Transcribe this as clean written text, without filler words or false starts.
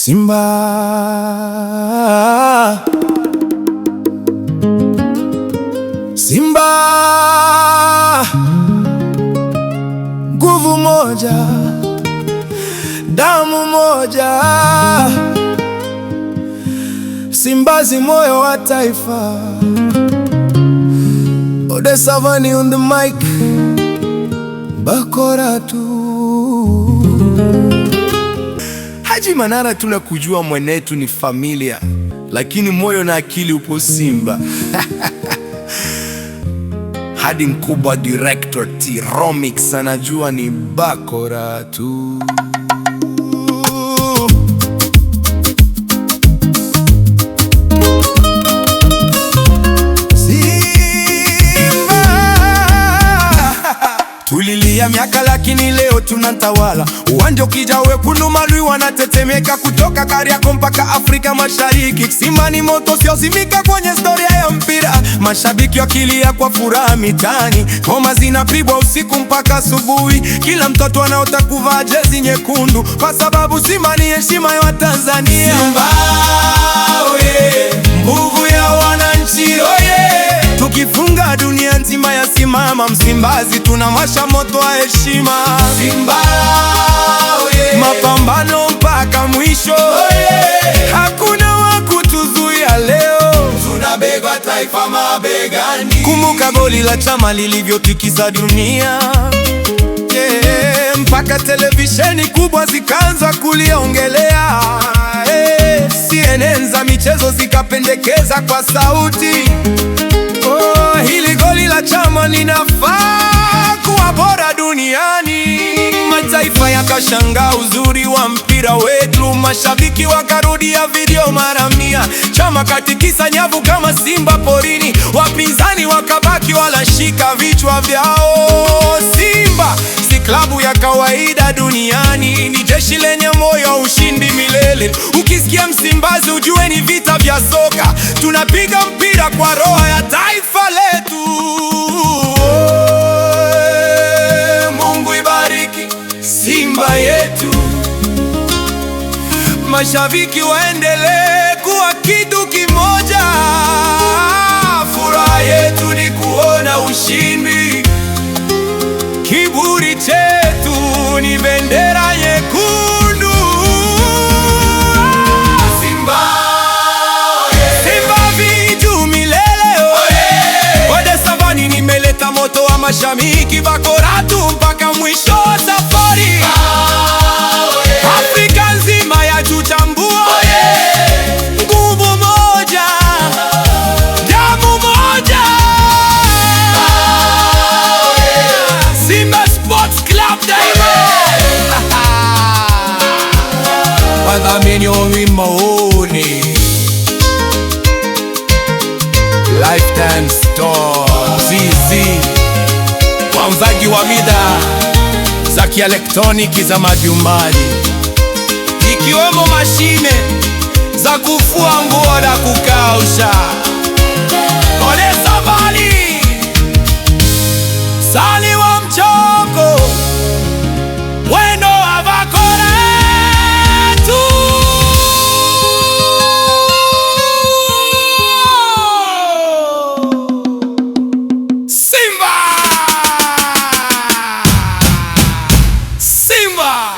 Simba, Simba, nguvu moja, damu moja, Simbazi moyo wa taifa. Ode Savani on the mic, bakora tu. Haji Manara, tunakujua mwenetu ni familia, lakini moyo na akili upo Simba. Hadi mkubwa director T-Romix anajua ni bakora tu. Tulilia miaka lakini leo tunatawala. Uwanja ukija wekundu malui wanatetemeka, kutoka Kariakoo mpaka Afrika Mashariki. Simba ni moto usiozimika kwenye historia ya mpira. Mashabiki wakilia kwa furaha mitaani, ngoma zinapigwa usiku mpaka asubuhi. Kila mtoto anaota kuvaa jezi nyekundu, kwa sababu Simba ni heshima ya Watanzania. Simba oye, nguvu ya wananchi oye. Tukifunga dunia nzima ya simama, Msimbazi tunawasha moto wa heshima. Simba oye, mapambano mpaka mwisho oye. Hakuna wa kutuzuia leo, tunabeba taifa mabegani. Kumbuka goli la Chama lilivyotikisa dunia, mpaka televisheni kubwa zikaanza kuliongelea. CNN za michezo zikapendekeza kwa sauti, hili goli la Chama linafaa kuwa bora duniani. Mataifa yakashangaa uzuri wa mpira wetu, mashabiki wakarudia video mara mia. Chama katikisa nyavu kama simba porini, wapinzani wakabaki wanashika vichwa vyao. Simba si klabu ya kawaida duniani, ni jeshi lenye moyo wa ushindi milele. Ukisikia Msimbazi ujue ni vita vya soka, tunapiga mpira kwa roho ya taifa letu. Mungu ibariki Simba yetu, mashabiki waendelee kuwa kitu kimoja. Furaha yetu ni kuona ushindi, kiburi chetu ni bendera nyekundu. Simba oye, Simba vitu milele oye. Ode Savani nimeleta moto wa mashabiki, bakora tu mpaka mwisho wa safari. Afrika nzima ya tutambua nguvu moja, damu moja. Simba Sports Club daima. Wadhamini wa maoni, Lifetime Store, ZZ, wauzaji wa bidhaa za kielektroniki za majumbani, ikiwemo mashine za kufua nguo na kukausha. Ode Savani, sali wa mchoko, mwendo wa bakora tu. Simba, Simba.